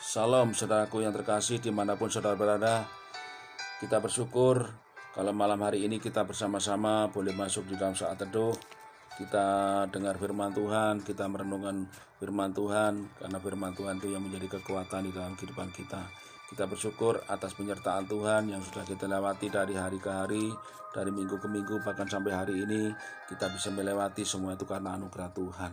Salam saudaraku yang terkasih dimanapun saudara berada. Kita bersyukur kalau malam hari ini kita bersama-sama boleh masuk di dalam saat teduh. Kita dengar firman Tuhan, kita merenungkan firman Tuhan, karena firman Tuhan itu yang menjadi kekuatan di dalam kehidupan kita. Kita bersyukur atas penyertaan Tuhan yang sudah kita lewati dari hari ke hari, dari minggu ke minggu, bahkan sampai hari ini kita bisa melewati semua itu karena anugerah Tuhan.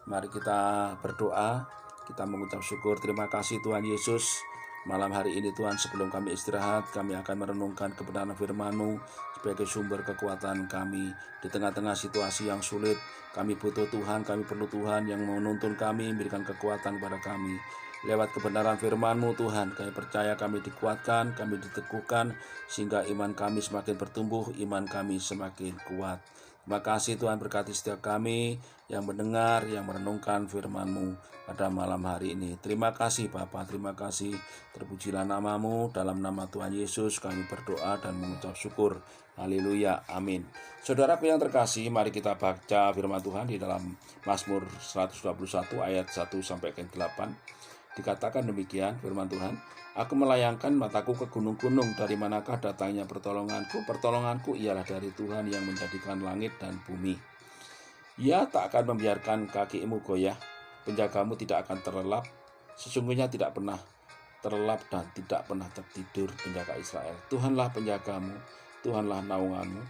Mari kita berdoa, kita mengucap syukur. Terima kasih Tuhan Yesus. Malam hari ini Tuhan, sebelum kami istirahat, kami akan merenungkan kebenaran firman-Mu sebagai sumber kekuatan kami. Di tengah-tengah situasi yang sulit, kami butuh Tuhan, kami perlu Tuhan yang menuntun kami, memberikan kekuatan kepada kami. Lewat kebenaran firman-Mu Tuhan, kami percaya kami dikuatkan, kami diteguhkan, sehingga iman kami semakin bertumbuh, iman kami semakin kuat. Terima kasih Tuhan, berkati setiap kami yang mendengar, yang merenungkan firman-Mu pada malam hari ini. Terima kasih Bapa, terima kasih. Terpujilah nama-Mu, dalam nama Tuhan Yesus kami berdoa dan mengucap syukur. Haleluya, amin. Saudaraku yang terkasih, mari kita baca firman Tuhan di dalam Mazmur 121 ayat 1-8. Dikatakan demikian firman Tuhan, aku melayangkan mataku ke gunung-gunung, dari manakah datangnya pertolonganku? Pertolonganku ialah dari Tuhan yang menjadikan langit dan bumi. Ia tak akan membiarkan kakimu goyah, penjagamu tidak akan terlelap, sesungguhnya tidak pernah terlelap dan tidak pernah tertidur penjaga Israel. Tuhanlah penjagamu, Tuhanlah naunganmu,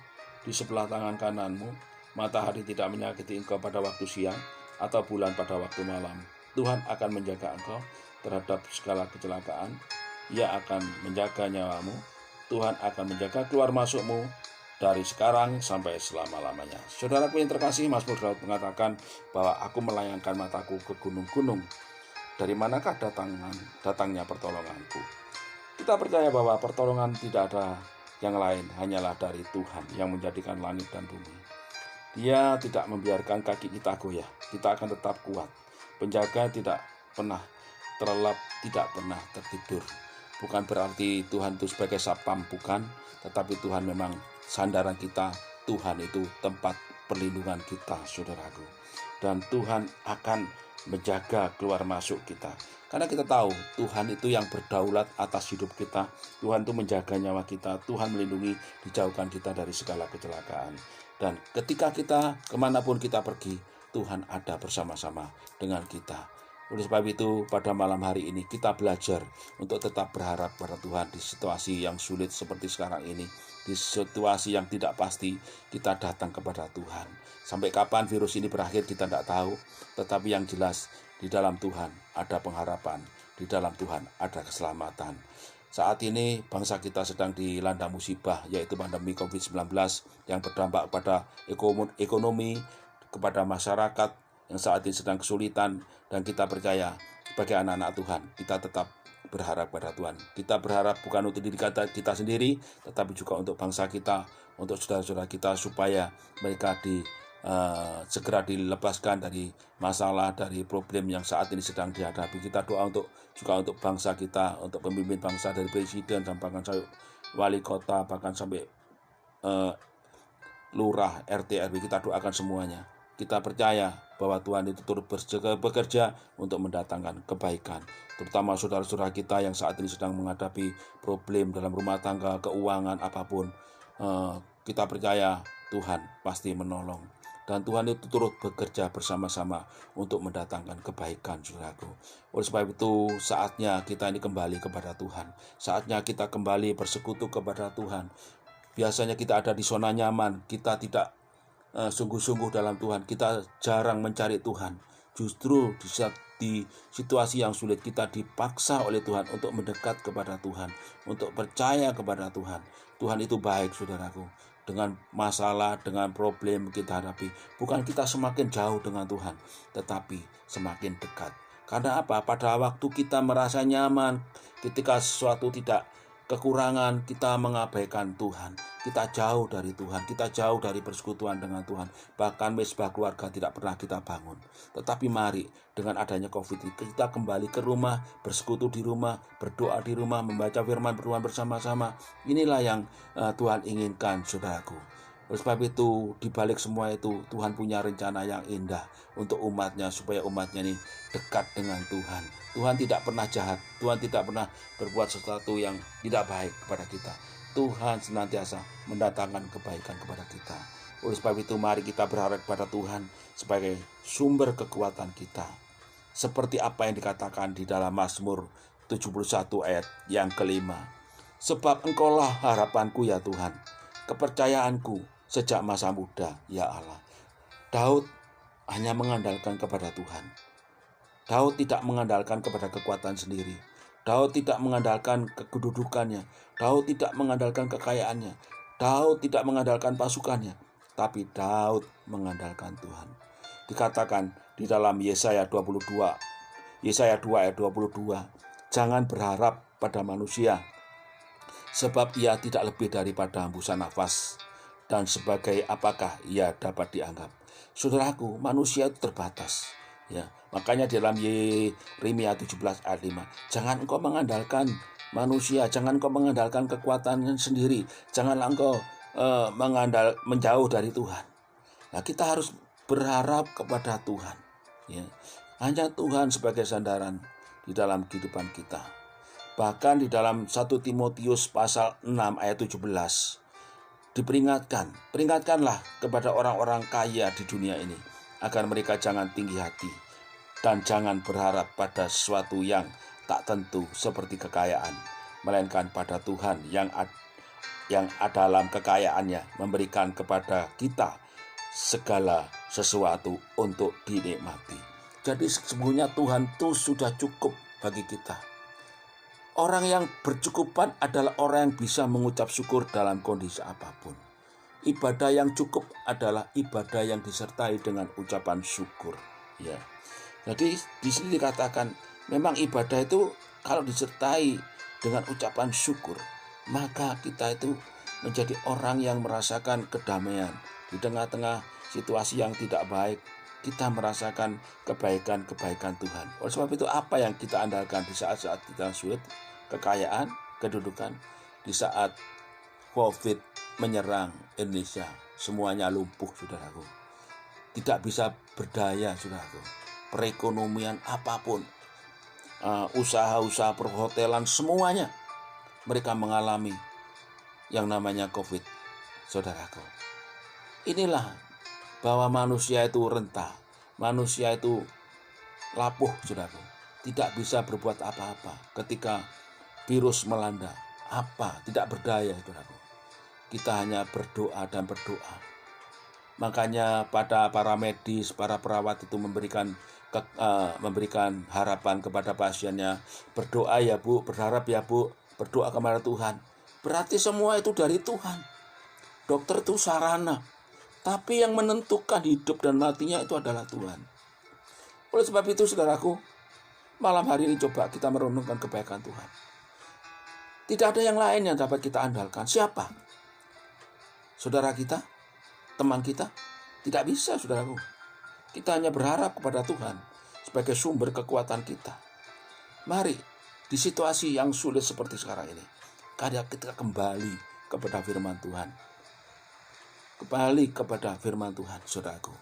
di sebelah tangan kananmu, matahari tidak menyakiti engkau pada waktu siang, atau bulan pada waktu malam. Tuhan akan menjaga engkau terhadap segala kecelakaan. Ia akan menjaga nyawamu. Tuhan akan menjaga keluar masukmu dari sekarang sampai selama-lamanya. Saudaraku yang terkasih, Mazmur Daud mengatakan bahwa aku melayangkan mataku ke gunung-gunung. Dari manakah datangnya pertolonganku? Kita percaya bahwa pertolongan tidak ada yang lain, hanyalah dari Tuhan yang menjadikan langit dan bumi. Dia tidak membiarkan kaki kita goyah, kita akan tetap kuat. Penjaga tidak pernah terlelap, tidak pernah tertidur. Bukan berarti Tuhan itu sebagai satpam, bukan. Tetapi Tuhan memang sandaran kita. Tuhan itu tempat perlindungan kita, saudaraku. Dan Tuhan akan menjaga keluar masuk kita. Karena kita tahu Tuhan itu yang berdaulat atas hidup kita. Tuhan itu menjaga nyawa kita. Tuhan melindungi, dijauhkan kita dari segala kecelakaan. Dan ketika kita kemanapun kita pergi, Tuhan ada bersama-sama dengan kita. Oleh sebab itu, pada malam hari ini kita belajar untuk tetap berharap pada Tuhan di situasi yang sulit seperti sekarang ini. Di situasi yang tidak pasti, kita datang kepada Tuhan. Sampai kapan virus ini berakhir kita tidak tahu. Tetapi yang jelas, di dalam Tuhan ada pengharapan. Di dalam Tuhan ada keselamatan. Saat ini bangsa kita sedang dilanda musibah, yaitu pandemi COVID-19 yang berdampak pada ekonomi, kepada masyarakat yang saat ini sedang kesulitan. Dan kita percaya sebagai anak-anak Tuhan, kita tetap berharap pada Tuhan. Kita berharap bukan untuk diri kita sendiri, tetapi juga untuk bangsa kita, untuk saudara-saudara kita, supaya mereka segera dilepaskan dari masalah, dari problem yang saat ini sedang dihadapi. Kita doa juga untuk bangsa kita, untuk pemimpin bangsa, dari presiden sampai bahkan sampai wali kota, bahkan sampai lurah, RT, RW. Kita doakan semuanya. Kita percaya bahwa Tuhan itu turut bekerja untuk mendatangkan kebaikan, terutama saudara-saudara kita yang saat ini sedang menghadapi problem dalam rumah tangga, keuangan, apapun. Kita percaya Tuhan pasti menolong, dan Tuhan itu turut bekerja bersama-sama untuk mendatangkan kebaikan, saudaraku. Oleh sebab itu, saatnya kita ini kembali kepada Tuhan. Saatnya kita kembali bersekutu kepada Tuhan. Biasanya kita ada di zona nyaman, kita tidak sungguh-sungguh dalam Tuhan, kita jarang mencari Tuhan. Justru di situasi yang sulit kita dipaksa oleh Tuhan untuk mendekat kepada Tuhan, untuk percaya kepada Tuhan. Tuhan itu baik, saudaraku. Dengan masalah, dengan problem kita hadapi, bukan kita semakin jauh dengan Tuhan, tetapi semakin dekat. Karena apa? Pada waktu kita merasa nyaman, ketika sesuatu tidak kekurangan, kita mengabaikan Tuhan. Kita jauh dari Tuhan, kita jauh dari persekutuan dengan Tuhan. Bahkan mesbah keluarga tidak pernah kita bangun. Tetapi mari, dengan adanya COVID ini, kita kembali ke rumah, bersekutu di rumah, berdoa di rumah, membaca firman Tuhan bersama-sama. Inilah yang Tuhan inginkan, saudaraku. Oleh sebab itu, di balik semua itu, Tuhan punya rencana yang indah untuk umatnya, supaya umatnya ini dekat dengan Tuhan. Tuhan tidak pernah jahat, Tuhan tidak pernah berbuat sesuatu yang tidak baik kepada kita. Tuhan senantiasa mendatangkan kebaikan kepada kita. Oleh sebab itu, mari kita berharap pada Tuhan sebagai sumber kekuatan kita. Seperti apa yang dikatakan di dalam Mazmur 71 ayat yang kelima. Sebab Engkaulah harapanku ya Tuhan, kepercayaanku sejak masa muda ya Allah. Daud hanya mengandalkan kepada Tuhan. Daud tidak mengandalkan kepada kekuatan sendiri. Daud tidak mengandalkan kedudukannya. Daud tidak mengandalkan kekayaannya. Daud tidak mengandalkan pasukannya. Tapi Daud mengandalkan Tuhan. Dikatakan di dalam Yesaya 22, Yesaya 2 ayat 22, jangan berharap pada manusia, sebab ia tidak lebih daripada hembusan nafas, dan sebagai apakah ia dapat dianggap. Saudaraku, manusia itu terbatas. Ya, makanya dalam Yeremia 17 ayat 5, jangan engkau mengandalkan manusia, jangan engkau mengandalkan kekuatan sendiri, janganlah engkau menjauh dari Tuhan. Nah, kita harus berharap kepada Tuhan. Ya, hanya Tuhan sebagai sandaran di dalam kehidupan kita. Bahkan di dalam 1 Timotius pasal 6 ayat 17 peringatkanlah kepada orang-orang kaya di dunia ini agar mereka jangan tinggi hati dan jangan berharap pada sesuatu yang tak tentu seperti kekayaan, melainkan pada Tuhan yang dalam kekayaannya memberikan kepada kita segala sesuatu untuk dinikmati. Jadi sesungguhnya Tuhan itu sudah cukup bagi kita. Orang yang bercukupan adalah orang yang bisa mengucap syukur dalam kondisi apapun. Ibadah yang cukup adalah ibadah yang disertai dengan ucapan syukur. Ya. Jadi di sini dikatakan memang ibadah itu kalau disertai dengan ucapan syukur, maka kita itu menjadi orang yang merasakan kedamaian di tengah-tengah situasi yang tidak baik. Kita merasakan kebaikan-kebaikan Tuhan. Oleh sebab itu, apa yang kita andalkan di saat-saat kita sulit? Kekayaan, kedudukan. Di saat COVID menyerang Indonesia, semuanya lumpuh, saudaraku. Tidak bisa berdaya, saudaraku. Perekonomian apapun, usaha-usaha perhotelan, semuanya mereka mengalami yang namanya COVID, saudaraku. Inilah bahwa manusia itu renta, manusia itu lapuh, saudaraku. Tidak bisa berbuat apa-apa ketika virus melanda. Apa? Tidak berdaya, saudaraku. Kita hanya berdoa dan berdoa. Makanya pada para medis, para perawat itu memberikan harapan kepada pasiennya. Berdoa ya Bu, berharap ya Bu, berdoa kepada Tuhan. Berarti semua itu dari Tuhan. Dokter itu sarana, tapi yang menentukan hidup dan matinya itu adalah Tuhan. Oleh sebab itu, saudaraku, malam hari ini coba kita merenungkan kebaikan Tuhan. Tidak ada yang lain yang dapat kita andalkan. Siapa? Saudara kita? Teman kita? Tidak bisa, saudaraku. Kita hanya berharap kepada Tuhan sebagai sumber kekuatan kita. Mari, di situasi yang sulit seperti sekarang ini, kita kembali kepada firman Tuhan. Kembali kepada firman Tuhan, saudaraku.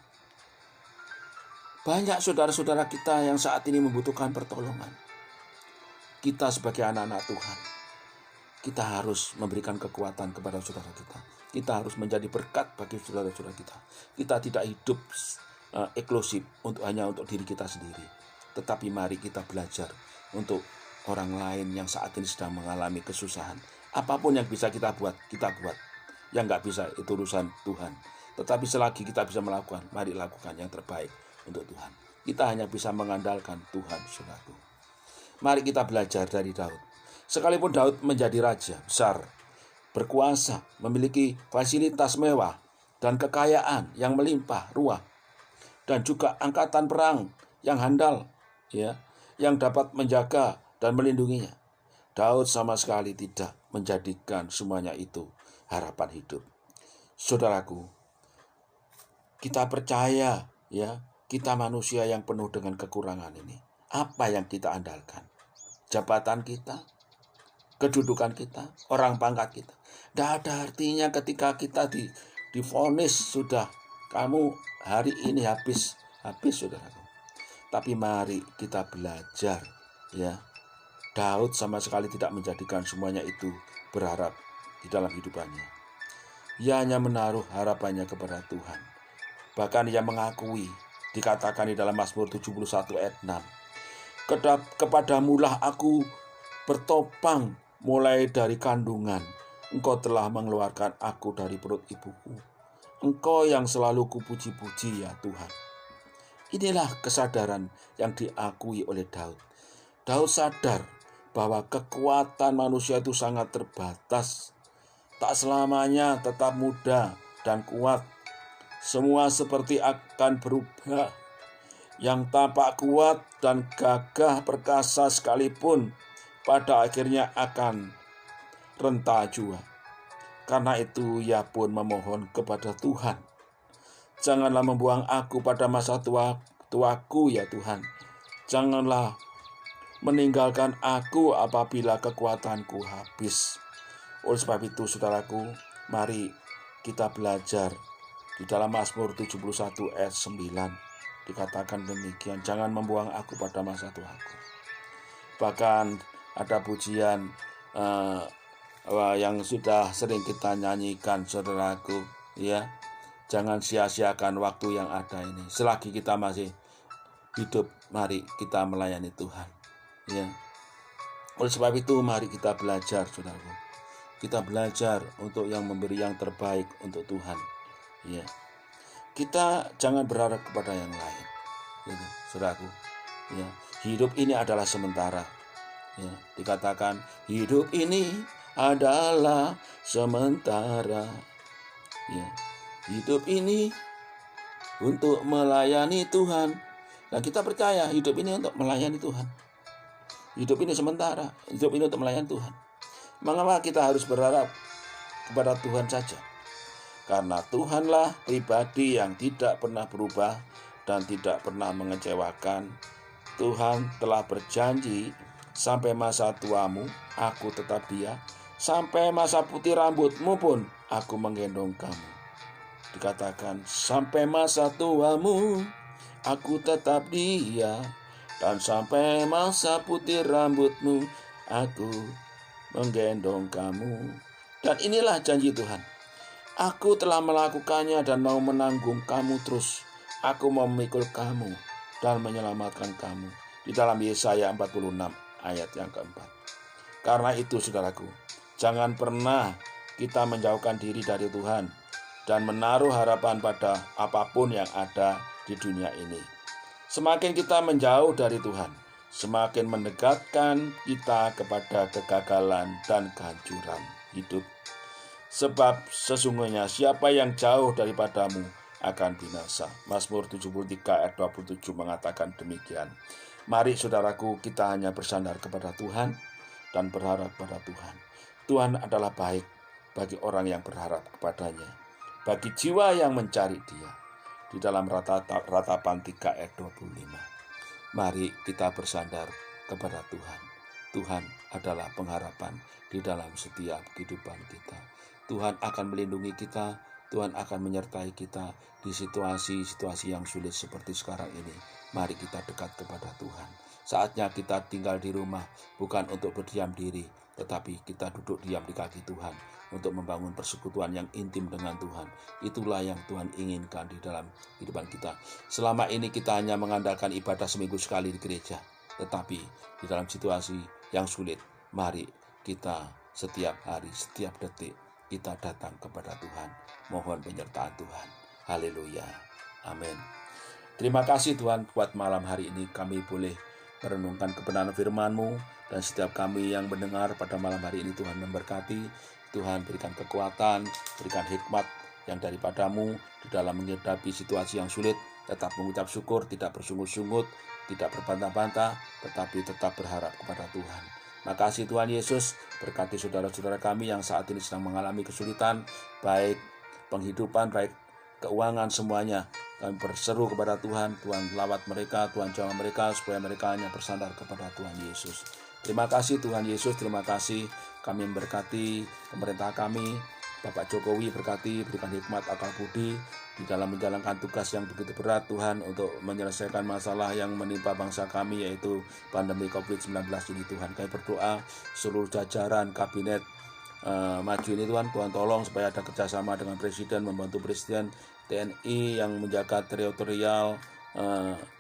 Banyak saudara-saudara kita yang saat ini membutuhkan pertolongan. Kita sebagai anak-anak Tuhan, kita harus memberikan kekuatan kepada saudara kita. Kita harus menjadi berkat bagi saudara-saudara kita. Kita tidak hidup eksklusif hanya untuk diri kita sendiri. Tetapi mari kita belajar untuk orang lain yang saat ini sedang mengalami kesusahan. Apapun yang bisa kita buat, kita buat. Yang nggak bisa itu urusan Tuhan. Tetapi selagi kita bisa melakukan, mari lakukan yang terbaik untuk Tuhan. Kita hanya bisa mengandalkan Tuhan, saudaraku. Mari kita belajar dari Daud. Sekalipun Daud menjadi raja besar, berkuasa, memiliki fasilitas mewah dan kekayaan yang melimpah ruah, dan juga angkatan perang yang handal, ya, yang dapat menjaga dan melindunginya, Daud sama sekali tidak menjadikan semuanya itu harapan hidup. Saudaraku, kita percaya, ya, kita manusia yang penuh dengan kekurangan ini. Apa yang kita andalkan? Jabatan kita, kedudukan kita, orang pangkat kita. Tidak ada artinya ketika kita divonis sudah, kamu hari ini habis saudaraku. Tapi mari kita belajar, ya. Daud sama sekali tidak menjadikan semuanya itu berharap di dalam hidupannya. Ia hanya menaruh harapannya kepada Tuhan. Bahkan ia mengakui, dikatakan di dalam Mazmur 71 ayat 6, kepadamulah aku bertopang mulai dari kandungan. Engkau telah mengeluarkan aku dari perut ibuku. Engkau yang selalu kupuji-puji, ya Tuhan. Inilah kesadaran yang diakui oleh Daud. Daud sadar bahwa kekuatan manusia itu sangat terbatas. Tak selamanya tetap muda dan kuat. Semua seperti akan berubah. Yang tampak kuat dan gagah perkasa sekalipun pada akhirnya akan renta jua. Karena itu ia pun memohon kepada Tuhan, janganlah membuang aku pada masa tuaku, ya Tuhan. Janganlah meninggalkan aku apabila kekuatanku habis. Oleh sebab itu, saudaraku, mari kita belajar di dalam Mazmur 71 ayat 9. Dikatakan demikian, jangan membuang aku pada masa tuaku. Bahkan ada pujian yang sudah sering kita nyanyikan, saudaraku, ya. Jangan sia-siakan waktu yang ada ini. Selagi kita masih hidup, mari kita melayani Tuhan, ya. Oleh sebab itu, mari kita belajar, saudaraku. Kita belajar untuk yang memberi yang terbaik untuk Tuhan, ya. Kita jangan berharap kepada yang lain, gitu, saudaraku, ya. Hidup ini adalah sementara, ya. Dikatakan hidup ini adalah sementara, ya. Hidup ini untuk melayani Tuhan. Dan kita percaya hidup ini untuk melayani Tuhan. Hidup ini sementara, hidup ini untuk melayani Tuhan. Mengapa kita harus berharap kepada Tuhan saja? Karena Tuhanlah pribadi yang tidak pernah berubah dan tidak pernah mengecewakan. Tuhan telah berjanji, sampai masa tuamu aku tetap Dia, sampai masa putih rambutmu pun aku menggendong kamu. Dikatakan, sampai masa tuamu aku tetap Dia, dan sampai masa putih rambutmu aku menggendong kamu. Dan inilah janji Tuhan. Aku telah melakukannya dan mau menanggung kamu terus. Aku mau memikul kamu dan menyelamatkan kamu. Di dalam Yesaya 46 ayat yang keempat. Karena itu, saudaraku, jangan pernah kita menjauhkan diri dari Tuhan dan menaruh harapan pada apapun yang ada di dunia ini. Semakin kita menjauh dari Tuhan, semakin mendekatkan kita kepada kegagalan dan kehancuran hidup. Sebab sesungguhnya siapa yang jauh daripadamu akan binasa. Mazmur 73 ayat 27 mengatakan demikian. Mari, saudaraku, kita hanya bersandar kepada Tuhan dan berharap pada Tuhan. Tuhan adalah baik bagi orang yang berharap kepadanya, bagi jiwa yang mencari Dia. Di dalam Ratapan 3 ayat 25. Mari kita bersandar kepada Tuhan. Tuhan adalah pengharapan di dalam setiap kehidupan kita. Tuhan akan melindungi kita, Tuhan akan menyertai kita di situasi-situasi yang sulit seperti sekarang ini. Mari kita dekat kepada Tuhan. Saatnya kita tinggal di rumah bukan untuk berdiam diri, tetapi kita duduk diam di kaki Tuhan untuk membangun persekutuan yang intim dengan Tuhan. Itulah yang Tuhan inginkan di dalam kehidupan kita. Selama ini kita hanya mengandalkan ibadah seminggu sekali di gereja, tetapi di dalam situasi yang sulit, mari kita setiap hari, setiap detik kita datang kepada Tuhan, mohon penyertaan Tuhan. Haleluya, amin. Terima kasih Tuhan buat malam hari ini kami boleh merenungkan kebenaran firman-Mu, dan setiap kami yang mendengar pada malam hari ini Tuhan memberkati. Tuhan berikan kekuatan, berikan hikmat yang daripada-Mu di dalam menghadapi situasi yang sulit. Tetap mengucap syukur, tidak bersungut-sungut, tidak berbantah-bantah, tetapi tetap berharap kepada Tuhan. Makasih Tuhan Yesus, berkati saudara-saudara kami yang saat ini sedang mengalami kesulitan, baik penghidupan, baik keuangan, semuanya. Kami berseru kepada Tuhan, Tuhan lawat mereka, Tuhan jamah mereka, supaya mereka hanya bersandar kepada Tuhan Yesus. Terima kasih Tuhan Yesus, terima kasih. Kami memberkati pemerintah kami, Bapak Jokowi berkati, berikan hikmat akal budi di dalam menjalankan tugas yang begitu berat Tuhan untuk menyelesaikan masalah yang menimpa bangsa kami, yaitu pandemi COVID-19 ini Tuhan. Kami berdoa seluruh jajaran kabinet maju ini Tuhan tolong supaya ada kerjasama dengan Presiden, membantu Presiden, TNI yang menjaga teritorial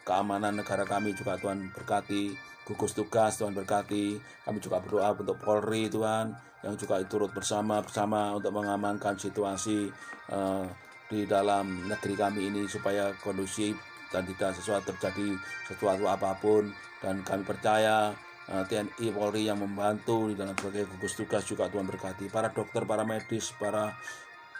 keamanan negara kami juga Tuhan berkati, gugus tugas Tuhan berkati. Kami juga berdoa untuk Polri Tuhan yang juga turut bersama untuk mengamankan situasi di dalam negeri kami ini supaya kondusif dan tidak terjadi sesuatu apapun. Dan kami percaya TNI Polri yang membantu di dalam berbagai gugus tugas juga Tuhan berkati. Para dokter, para medis, para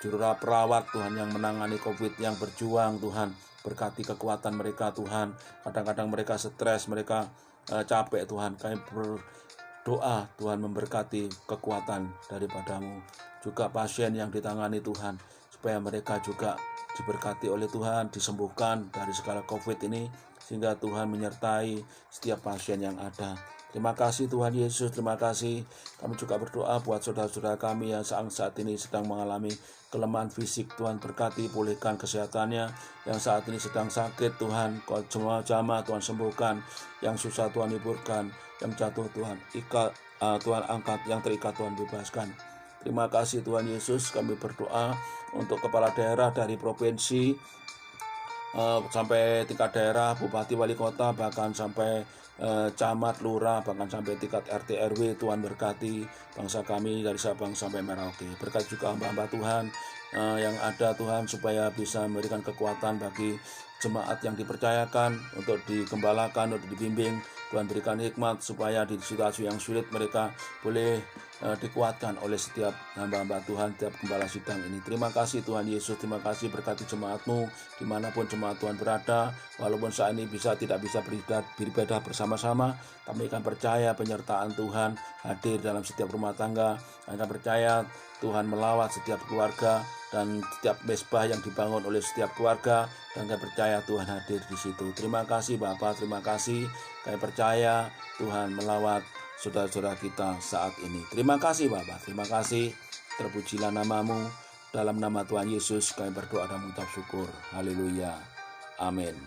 juru perawat Tuhan yang menangani COVID, yang berjuang Tuhan, berkati kekuatan mereka Tuhan. Kadang-kadang mereka stres, mereka capek Tuhan. Kami berdoa Tuhan memberkati kekuatan daripadamu. Juga pasien yang ditangani Tuhan, supaya mereka juga diberkati oleh Tuhan, disembuhkan dari segala COVID ini, sehingga Tuhan menyertai setiap pasien yang ada. Terima kasih Tuhan Yesus, terima kasih. Kami juga berdoa buat saudara-saudara kami yang saat ini sedang mengalami kelemahan fisik. Tuhan berkati, pulihkan kesehatannya. Yang saat ini sedang sakit Tuhan, jamaah Tuhan sembuhkan. Yang susah Tuhan hiburkan, yang jatuh Tuhan Tuhan angkat, yang terikat Tuhan bebaskan. Terima kasih Tuhan Yesus. Kami berdoa untuk kepala daerah dari provinsi sampai tingkat daerah, bupati, wali kota, bahkan sampai camat, lurah, bahkan sampai tingkat RT RW. Tuhan berkati bangsa kami dari Sabang sampai Merauke. Berkat juga hamba-hamba Tuhan yang ada Tuhan, supaya bisa memberikan kekuatan bagi jemaat yang dipercayakan untuk digembalakan, untuk dibimbing. Tuhan berikan hikmat supaya di situasi yang sulit mereka boleh dikuatkan oleh setiap hamba-hamba Tuhan, setiap gembala sidang ini. Terima kasih Tuhan Yesus, terima kasih berkati jemaat-Mu dimanapun jemaat Tuhan berada. Walaupun saat ini tidak bisa beribadah bersama-sama, kami akan percaya penyertaan Tuhan hadir dalam setiap rumah tangga. Kami akan percaya Tuhan melawat setiap keluarga dan setiap mesbah yang dibangun oleh setiap keluarga, dan kami percaya Tuhan hadir di situ. Terima kasih Bapa, terima kasih. Kami percaya Tuhan melawat saudara-saudara kita saat ini. Terima kasih Bapa, terima kasih. Terpujilah nama-Mu. Dalam nama Tuhan Yesus kami berdoa dan mengucap syukur. Haleluya. Amin.